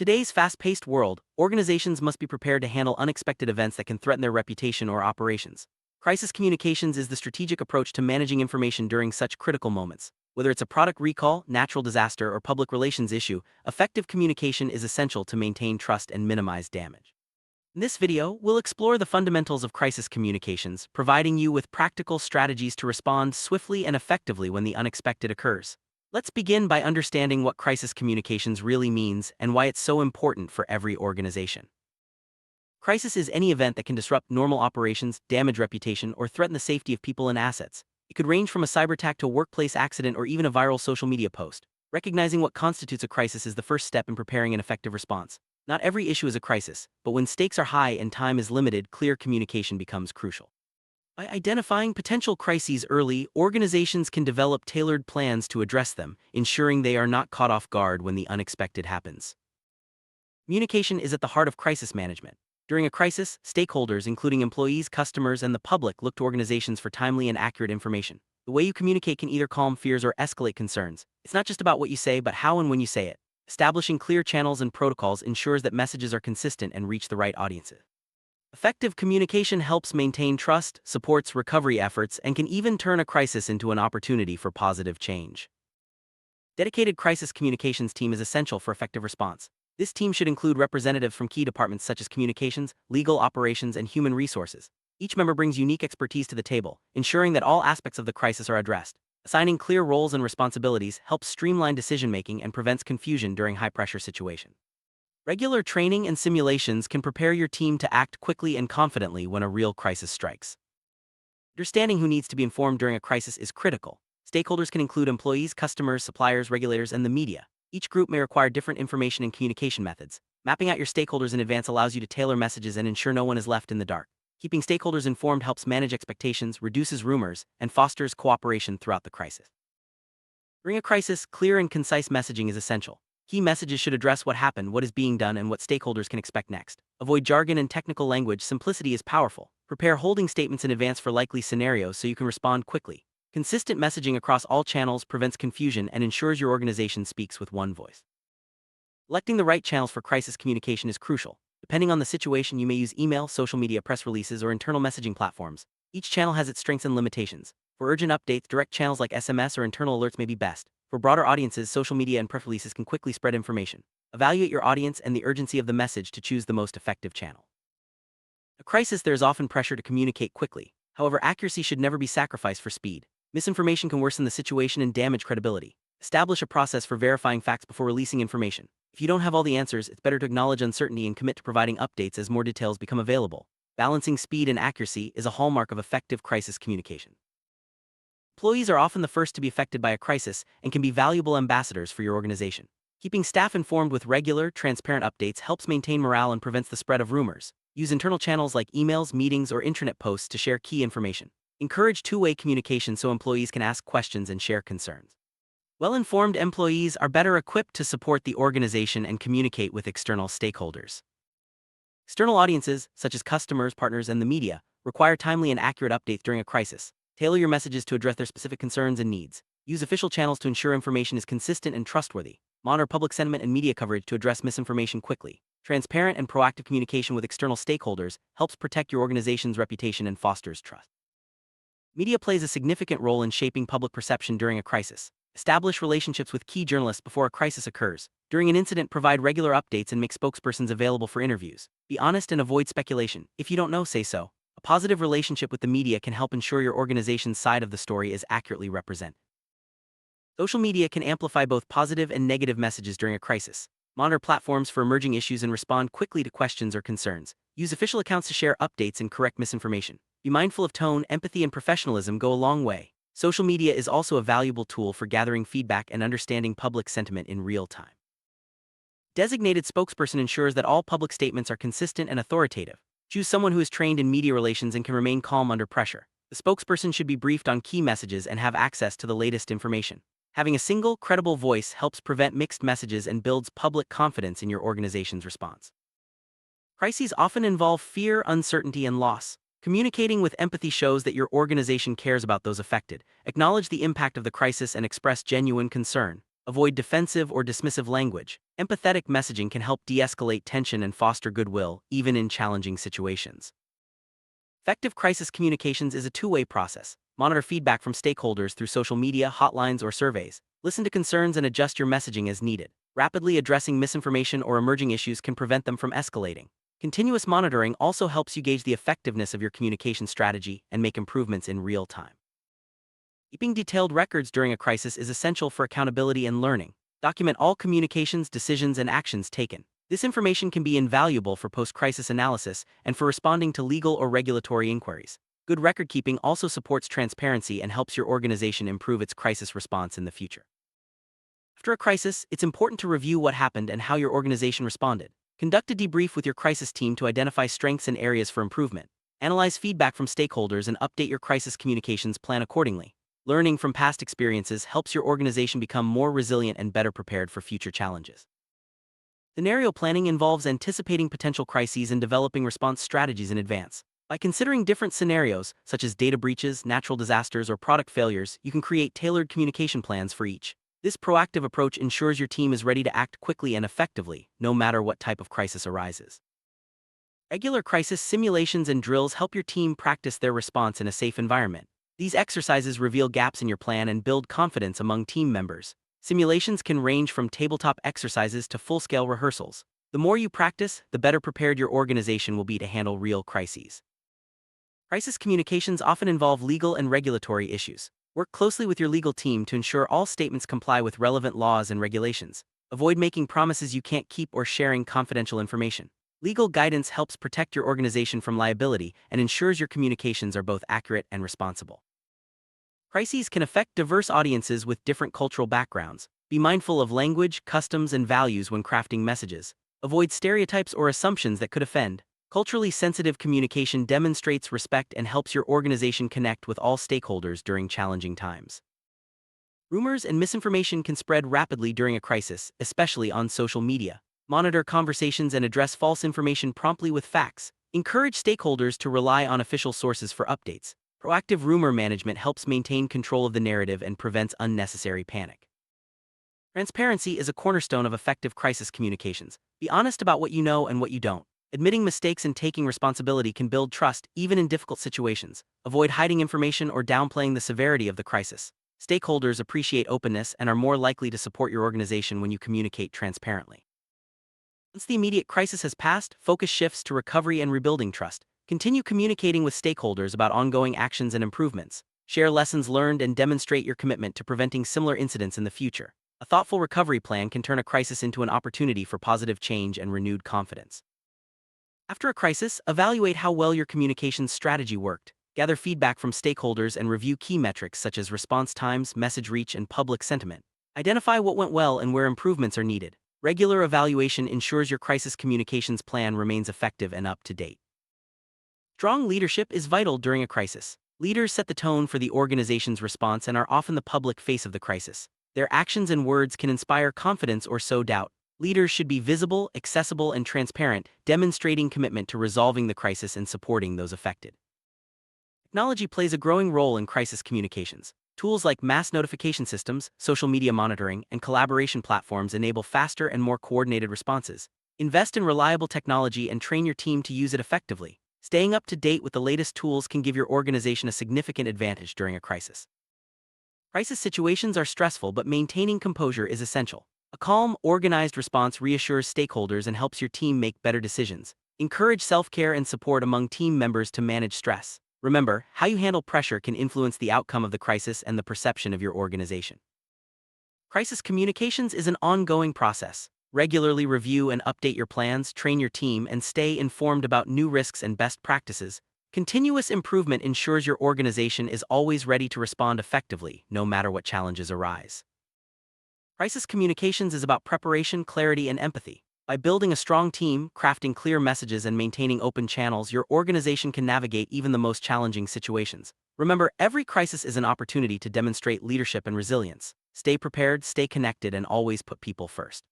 Today's fast-paced world, organizations must be prepared to handle unexpected events that can threaten their reputation or operations. Crisis communications is the strategic approach to managing information during such critical moments. Whether it's a product recall, natural disaster, or public relations issue, effective communication is essential to maintain trust and minimize damage. In this video, we'll explore the fundamentals of crisis communications, providing you with practical strategies to respond swiftly and effectively when the unexpected occurs. Let's begin by understanding what crisis communications really means and why it's so important for every organization. Crisis is any event that can disrupt normal operations, damage reputation, or threaten the safety of people and assets. It could range from a cyber attack to a workplace accident or even a viral social media post. Recognizing what constitutes a crisis is the first step in preparing an effective response. Not every issue is a crisis, but when stakes are high and time is limited, clear communication becomes crucial. By identifying potential crises early, organizations can develop tailored plans to address them, ensuring they are not caught off guard when the unexpected happens. Communication is at the heart of crisis management. During a crisis, stakeholders, including employees, customers, and the public, look to organizations for timely and accurate information. The way you communicate can either calm fears or escalate concerns. It's not just about what you say, but how and when you say it. Establishing clear channels and protocols ensures that messages are consistent and reach the right audiences. Effective communication helps maintain trust, supports recovery efforts, and can even turn a crisis into an opportunity for positive change. Dedicated crisis communications team is essential for effective response. This team should include representatives from key departments such as communications, legal operations, and human resources. Each member brings unique expertise to the table, ensuring that all aspects of the crisis are addressed. Assigning clear roles and responsibilities helps streamline decision-making and prevents confusion during high-pressure situations. Regular training and simulations can prepare your team to act quickly and confidently when a real crisis strikes. Understanding who needs to be informed during a crisis is critical. Stakeholders can include employees, customers, suppliers, regulators, and the media. Each group may require different information and communication methods. Mapping out your stakeholders in advance allows you to tailor messages and ensure no one is left in the dark. Keeping stakeholders informed helps manage expectations, reduces rumors, and fosters cooperation throughout the crisis. During a crisis, clear and concise messaging is essential. Key messages should address what happened, what is being done, and what stakeholders can expect next. Avoid jargon and technical language. Simplicity is powerful. Prepare holding statements in advance for likely scenarios so you can respond quickly. Consistent messaging across all channels prevents confusion and ensures your organization speaks with one voice. Selecting the right channels for crisis communication is crucial. Depending on the situation, you may use email, social media, press releases, or internal messaging platforms. Each channel has its strengths and limitations. For urgent updates, direct channels like SMS or internal alerts may be best. For broader audiences, social media and press releases can quickly spread information. Evaluate your audience and the urgency of the message to choose the most effective channel. In a crisis, there is often pressure to communicate quickly. However, accuracy should never be sacrificed for speed. Misinformation can worsen the situation and damage credibility. Establish a process for verifying facts before releasing information. If you don't have all the answers, it's better to acknowledge uncertainty and commit to providing updates as more details become available. Balancing speed and accuracy is a hallmark of effective crisis communication. Employees are often the first to be affected by a crisis and can be valuable ambassadors for your organization. Keeping staff informed with regular, transparent updates helps maintain morale and prevents the spread of rumors. Use internal channels like emails, meetings, or intranet posts to share key information. Encourage two-way communication so employees can ask questions and share concerns. Well-informed employees are better equipped to support the organization and communicate with external stakeholders. External audiences, such as customers, partners, and the media, require timely and accurate updates during a crisis. Tailor your messages to address their specific concerns and needs. Use official channels to ensure information is consistent and trustworthy. Monitor public sentiment and media coverage to address misinformation quickly. Transparent and proactive communication with external stakeholders helps protect your organization's reputation and fosters trust. Media plays a significant role in shaping public perception during a crisis. Establish relationships with key journalists before a crisis occurs. During an incident, provide regular updates and make spokespersons available for interviews. Be honest and avoid speculation. If you don't know, say so. A positive relationship with the media can help ensure your organization's side of the story is accurately represented. Social media can amplify both positive and negative messages during a crisis. Monitor platforms for emerging issues and respond quickly to questions or concerns. Use official accounts to share updates and correct misinformation. Be mindful of tone, empathy, and professionalism go a long way. Social media is also a valuable tool for gathering feedback and understanding public sentiment in real time. Designated spokesperson ensures that all public statements are consistent and authoritative. Choose someone who is trained in media relations and can remain calm under pressure. The spokesperson should be briefed on key messages and have access to the latest information. Having a single, credible voice helps prevent mixed messages and builds public confidence in your organization's response. Crises often involve fear, uncertainty, and loss. Communicating with empathy shows that your organization cares about those affected. Acknowledge the impact of the crisis and express genuine concern. Avoid defensive or dismissive language. Empathetic messaging can help de-escalate tension and foster goodwill, even in challenging situations. Effective crisis communications is a two-way process. Monitor feedback from stakeholders through social media, hotlines, or surveys. Listen to concerns and adjust your messaging as needed. Rapidly addressing misinformation or emerging issues can prevent them from escalating. Continuous monitoring also helps you gauge the effectiveness of your communication strategy and make improvements in real time. Keeping detailed records during a crisis is essential for accountability and learning. Document all communications, decisions, and actions taken. This information can be invaluable for post-crisis analysis and for responding to legal or regulatory inquiries. Good record keeping also supports transparency and helps your organization improve its crisis response in the future. After a crisis, it's important to review what happened and how your organization responded. Conduct a debrief with your crisis team to identify strengths and areas for improvement. Analyze feedback from stakeholders and update your crisis communications plan accordingly. Learning from past experiences helps your organization become more resilient and better prepared for future challenges. Scenario planning involves anticipating potential crises and developing response strategies in advance. By considering different scenarios, such as data breaches, natural disasters, or product failures, you can create tailored communication plans for each. This proactive approach ensures your team is ready to act quickly and effectively, no matter what type of crisis arises. Regular crisis simulations and drills help your team practice their response in a safe environment. These exercises reveal gaps in your plan and build confidence among team members. Simulations can range from tabletop exercises to full-scale rehearsals. The more you practice, the better prepared your organization will be to handle real crises. Crisis communications often involve legal and regulatory issues. Work closely with your legal team to ensure all statements comply with relevant laws and regulations. Avoid making promises you can't keep or sharing confidential information. Legal guidance helps protect your organization from liability and ensures your communications are both accurate and responsible. Crises can affect diverse audiences with different cultural backgrounds. Be mindful of language, customs, and values when crafting messages. Avoid stereotypes or assumptions that could offend. Culturally sensitive communication demonstrates respect and helps your organization connect with all stakeholders during challenging times. Rumors and misinformation can spread rapidly during a crisis, especially on social media. Monitor conversations and address false information promptly with facts. Encourage stakeholders to rely on official sources for updates. Proactive rumor management helps maintain control of the narrative and prevents unnecessary panic. Transparency is a cornerstone of effective crisis communications. Be honest about what you know and what you don't. Admitting mistakes and taking responsibility can build trust, even in difficult situations. Avoid hiding information or downplaying the severity of the crisis. Stakeholders appreciate openness and are more likely to support your organization when you communicate transparently. Once the immediate crisis has passed, focus shifts to recovery and rebuilding trust. Continue communicating with stakeholders about ongoing actions and improvements. Share lessons learned and demonstrate your commitment to preventing similar incidents in the future. A thoughtful recovery plan can turn a crisis into an opportunity for positive change and renewed confidence. After a crisis, evaluate how well your communications strategy worked. Gather feedback from stakeholders and review key metrics such as response times, message reach, and public sentiment. Identify what went well and where improvements are needed. Regular evaluation ensures your crisis communications plan remains effective and up to date. Strong leadership is vital during a crisis. Leaders set the tone for the organization's response and are often the public face of the crisis. Their actions and words can inspire confidence or sow doubt. Leaders should be visible, accessible, and transparent, demonstrating commitment to resolving the crisis and supporting those affected. Technology plays a growing role in crisis communications. Tools like mass notification systems, social media monitoring, and collaboration platforms enable faster and more coordinated responses. Invest in reliable technology and train your team to use it effectively. Staying up to date with the latest tools can give your organization a significant advantage during a crisis. Crisis situations are stressful, but maintaining composure is essential. A calm, organized response reassures stakeholders and helps your team make better decisions. Encourage self-care and support among team members to manage stress. Remember, how you handle pressure can influence the outcome of the crisis and the perception of your organization. Crisis communications is an ongoing process. Regularly review and update your plans, train your team, and stay informed about new risks and best practices. Continuous improvement ensures your organization is always ready to respond effectively, no matter what challenges arise. Crisis communications is about preparation, clarity, and empathy. By building a strong team, crafting clear messages, and maintaining open channels, your organization can navigate even the most challenging situations. Remember, every crisis is an opportunity to demonstrate leadership and resilience. Stay prepared, stay connected, and always put people first.